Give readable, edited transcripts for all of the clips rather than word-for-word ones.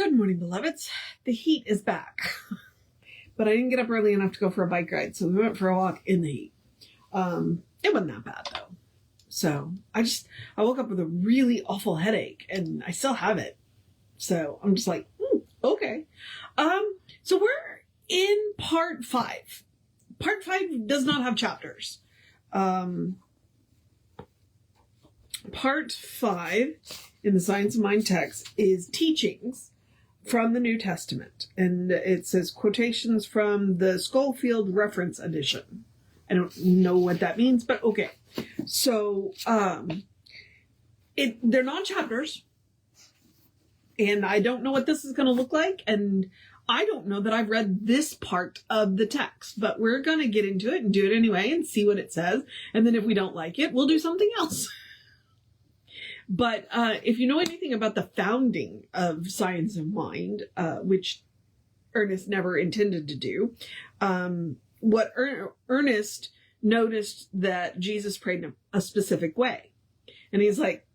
Good morning, beloveds. The heat is back, but I didn't get up early enough to go for a bike ride, so we went for a walk in the heat. It wasn't that bad though. So I woke up with a really awful headache, and I still have it. So I'm just like, okay. So we're in part 5. Part 5 does not have chapters. Part 5 in the Science of Mind text is teachings from the New Testament. And it says quotations from the Scofield reference edition. I don't know what that means, but okay. So, they're not chapters. And I don't know what this is going to look like. And I don't know that I've read this part of the text, but we're going to get into it and do it anyway and see what it says. And then if we don't like it, we'll do something else. But if you know anything about the founding of Science of Mind, which Ernest never intended to do, what Ernest noticed that Jesus prayed in a specific way. And he's like,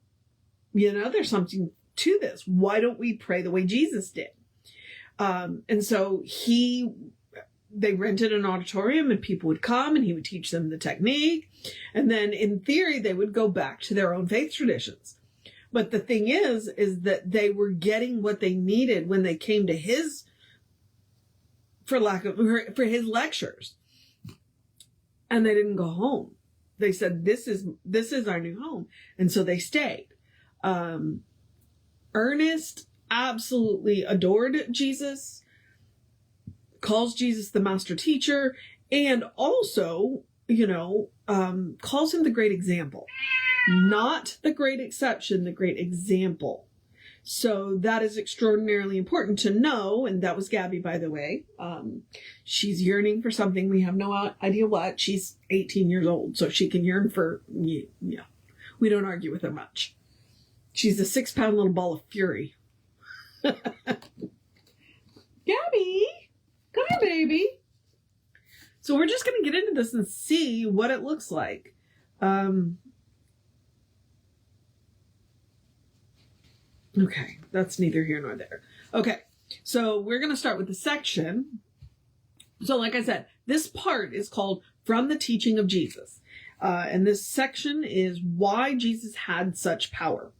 there's something to this. Why don't we pray the way Jesus did? And so they rented an auditorium and people would come and he would teach them the technique. And then in theory, they would go back to their own faith traditions. But the thing is that they were getting what they needed when they came to his, for his lectures. And they didn't go home. They said, this is our new home. And so they stayed. Ernest absolutely adored Jesus, calls Jesus the master teacher, and also, calls him the great example. Not the great exception, the great example. So that is extraordinarily important to know. And that was Gabby, by the way. She's yearning for something. We have no idea what. She's 18 years old, so she can yearn for, we don't argue with her much. She's a 6-pound little ball of fury. Gabby, come here, baby. So we're just going to get into this and see what it looks like. Okay, that's neither here nor there. Okay, so we're going to start with the section. So like I said, this part is called From the Teaching of Jesus. And this section is why Jesus had such power.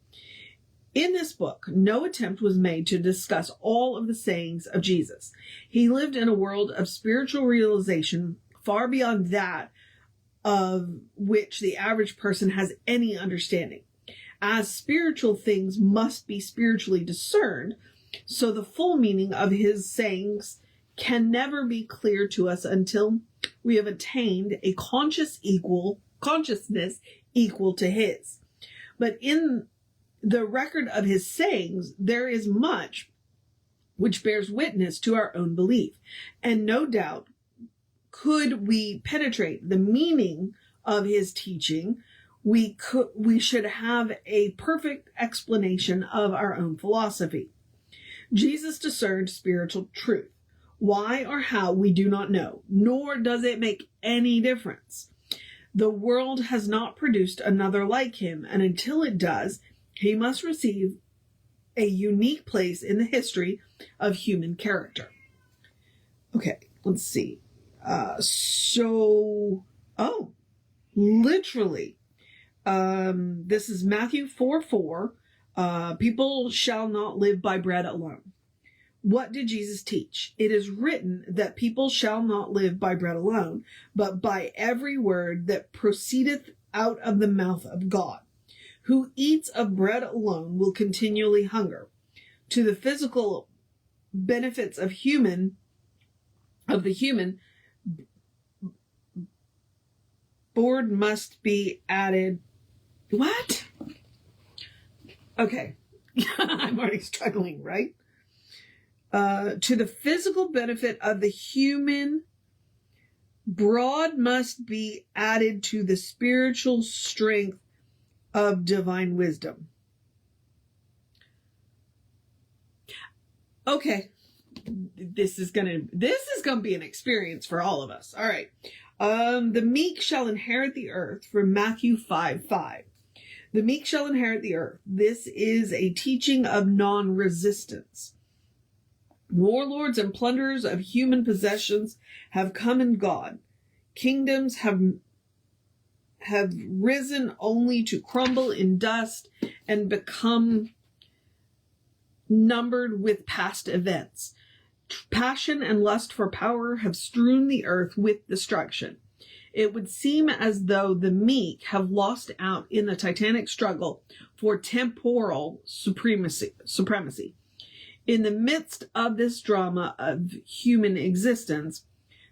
In this book, no attempt was made to discuss all of the sayings of Jesus. He lived in a world of spiritual realization far beyond that of which the average person has any understanding. As spiritual things must be spiritually discerned, so the full meaning of his sayings can never be clear to us until we have attained a consciousness equal to his. But in the record of his sayings, there is much which bears witness to our own belief. And no doubt, could we penetrate the meaning of his teaching, we should have a perfect explanation of our own philosophy. Jesus discerned spiritual truth. Why or how, we do not know, nor does it make any difference. The world has not produced another like him, and until it does, he must receive a unique place in the history of human character. Okay, let's see. Literally, this is Matthew 4:4. People shall not live by bread alone. What did Jesus teach? It is written that people shall not live by bread alone, but by every word that proceedeth out of the mouth of God. Who eats of bread alone will continually hunger. To the physical benefits of the human board must be added. What? Okay. I'm already struggling, right? To the physical benefit of the human, broad must be added to the spiritual strength of divine wisdom. Okay. This is gonna be an experience for all of us. All right. The meek shall inherit the earth, from Matthew 5:5. The meek shall inherit the earth. This is a teaching of non-resistance. Warlords and plunderers of human possessions have come and gone. Kingdoms have risen only to crumble in dust and become numbered with past events. Passion and lust for power have strewn the earth with destruction. It would seem as though the meek have lost out in the titanic struggle for temporal supremacy. In the midst of this drama of human existence,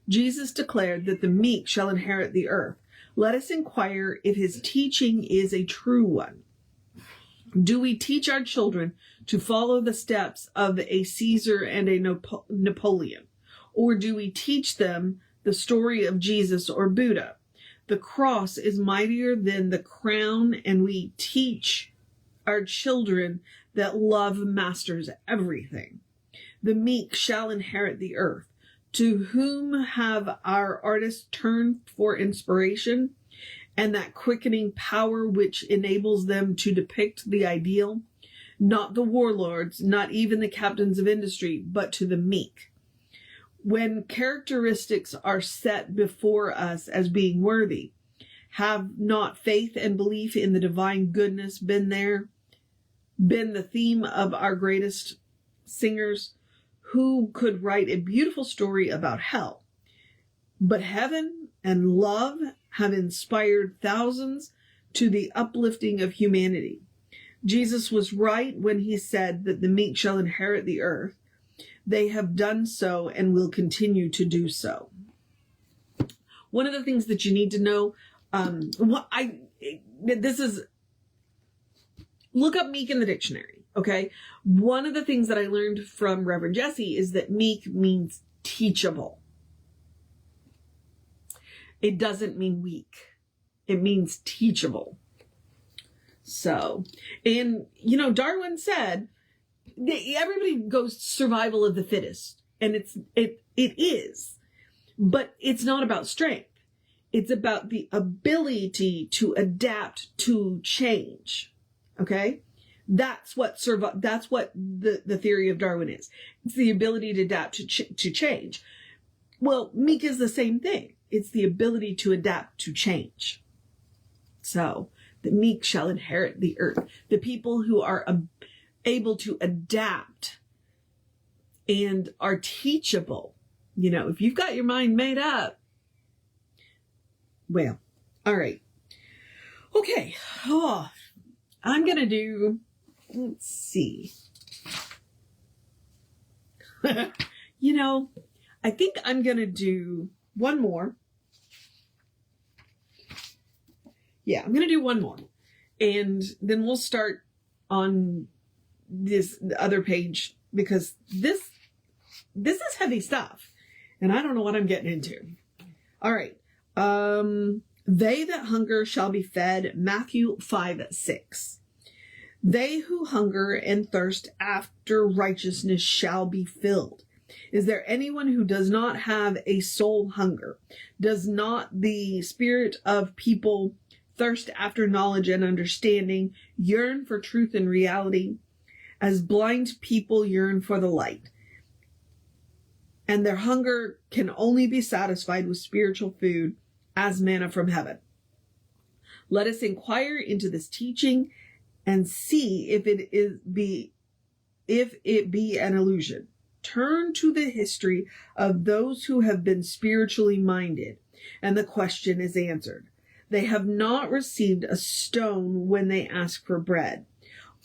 Jesus declared that the meek shall inherit the earth. Let us inquire if his teaching is a true one. Do we teach our children to follow the steps of a Caesar and a Napoleon? Or do we teach them the story of Jesus or Buddha? The cross is mightier than the crown, and we teach our children that love masters everything. The meek shall inherit the earth. To whom have our artists turned for inspiration and that quickening power which enables them to depict the ideal? Not the warlords, not even the captains of industry, but to the meek. When characteristics are set before us as being worthy, have not faith and belief in the divine goodness been the theme of our greatest singers? Who could write a beautiful story about hell? But heaven and love have inspired thousands to the uplifting of humanity. Jesus was right when he said that the meek shall inherit the earth. They have done so and will continue to do so. One of the things that you need to know, look up meek in the dictionary. Okay. One of the things that I learned from Reverend Jesse is that meek means teachable. It doesn't mean weak. It means teachable. So, and Darwin said that everybody goes survival of the fittest, and it is, but it's not about strength. It's about the ability to adapt to change. Okay. That's what the theory of Darwin is. It's the ability to adapt to change. Well, meek is the same thing. It's the ability to adapt to change. So the meek shall inherit the earth. The people who are able to adapt and are teachable. If you've got your mind made up, well, all right. Okay. I'm going to do, let's see. I think I'm going to do one more. Yeah, I'm going to do one more. And then we'll start on the other page, because this is heavy stuff. And I don't know what I'm getting into. All right. They that hunger shall be fed. Matthew 5:6. They who hunger and thirst after righteousness shall be filled. Is there anyone who does not have a soul hunger? Does not the spirit of people thirst after knowledge and understanding, yearn for truth and reality, as blind people yearn for the light? And their hunger can only be satisfied with spiritual food, as manna from heaven. Let us inquire into this teaching and see if it be an illusion. Turn to the history of those who have been spiritually minded, and the question is answered. They have not received a stone when they ask for bread.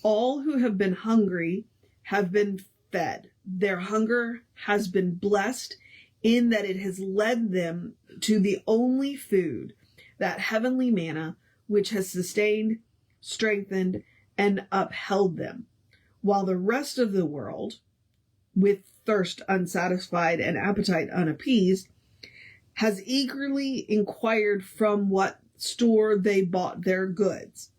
All who have been hungry have been fed. Their hunger has been blessed in that it has led them to the only food, that heavenly manna, which has sustained, strengthened, and upheld them, while the rest of the world, with thirst unsatisfied and appetite unappeased, has eagerly inquired from what store they bought their goods.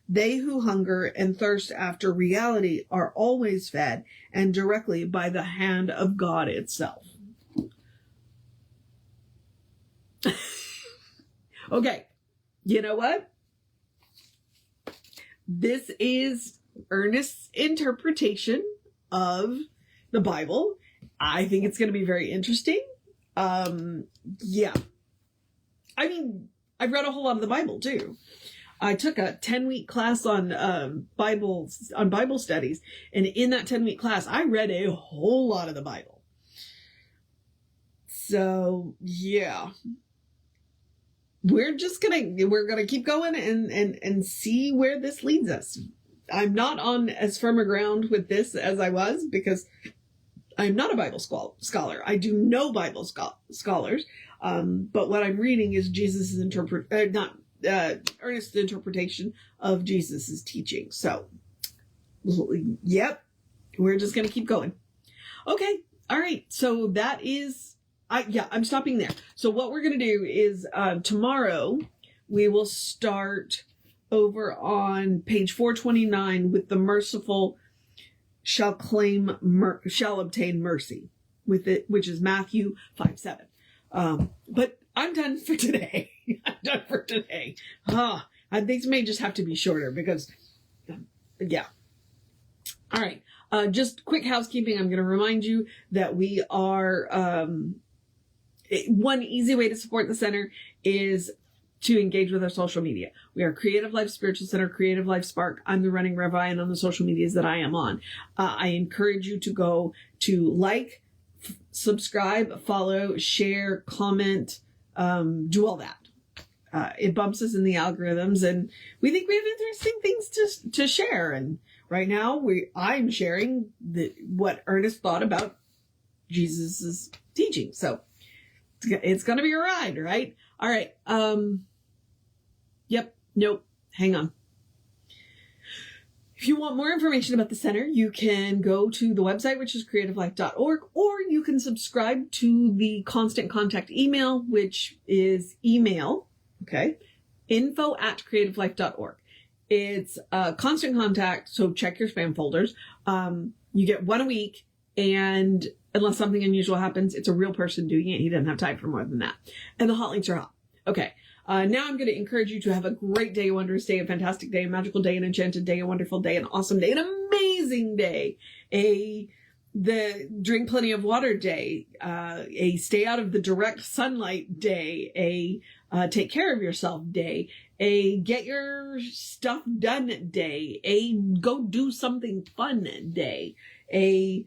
They who hunger and thirst after reality are always fed, and directly by the hand of God itself. Okay, you know what? This is Ernest's interpretation of the Bible, I think it's going to be very interesting. Yeah. I mean, I've read a whole lot of the Bible too. I took a 10-week class on Bible studies, and in that 10-week class, I read a whole lot of the Bible. So yeah, we're gonna keep going and see where this leads us. I'm not on as firm a ground with this as I was, because I'm not a Bible scholar. I do know Bible scholars, but what I'm reading is Jesus' earnest interpretation of Jesus's teaching. So, yep, we're just going to keep going. Okay. All right. So that is, I'm stopping there. So what we're going to do is, tomorrow we will start over on page 429 with the merciful shall obtain mercy with it, which is Matthew 5:7. But I'm done for today. I'm done for today. These may just have to be shorter because, yeah. All right. Just quick housekeeping. I'm going to remind you that we are, one easy way to support the center is to engage with our social media. We are Creative Life Spiritual Center, Creative Life Spark. I'm the running Rabbi, and on the social medias that I am on. I encourage you to go to like, subscribe, follow, share, comment, do all that. It bumps us in the algorithms, and we think we have interesting things to share. And right now I'm sharing what Ernest thought about Jesus's teaching. So it's going to be a ride, right? All right. Yep. Nope. Hang on. If you want more information about the center, you can go to the website, which is creativelife.org, or you can subscribe to the Constant Contact email, which is email, okay, info@creativelife.org. It's constant contact, so check your spam folders. You get one a week, and unless something unusual happens, it's a real person doing it. He doesn't have time for more than that. And the hot links are hot. Okay. Now I'm going to encourage you to have a great day, a wondrous day, a fantastic day, a magical day, an enchanted day, a wonderful day, an awesome day, an amazing day, the drink plenty of water day, a stay out of the direct sunlight day, a take care of yourself day, a get your stuff done day, a go do something fun day, I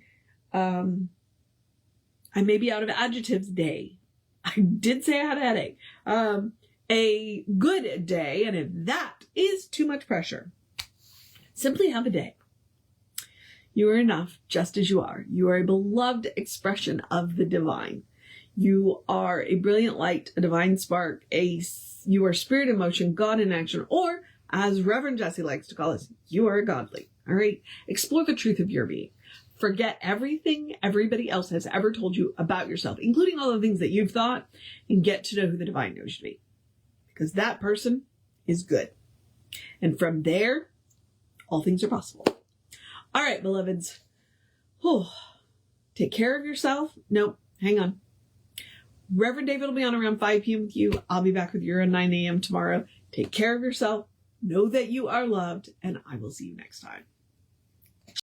may be out of adjectives day. I did say I had a headache. A good day, and if that is too much pressure, simply have a day. You are enough just as you are. You are a beloved expression of the divine. You are a brilliant light, a divine spark, you are spirit in motion, God in action, or as Reverend Jesse likes to call us, you are godly. All right? Explore the truth of your being. Forget everything everybody else has ever told you about yourself, including all the things that you've thought, and get to know who the divine knows you to be. Because that person is good. And from there, all things are possible. All right, beloveds. Take care of yourself. Nope, hang on. Reverend David will be on around 5 p.m. with you. I'll be back with you around 9 a.m. tomorrow. Take care of yourself. Know that you are loved, and I will see you next time.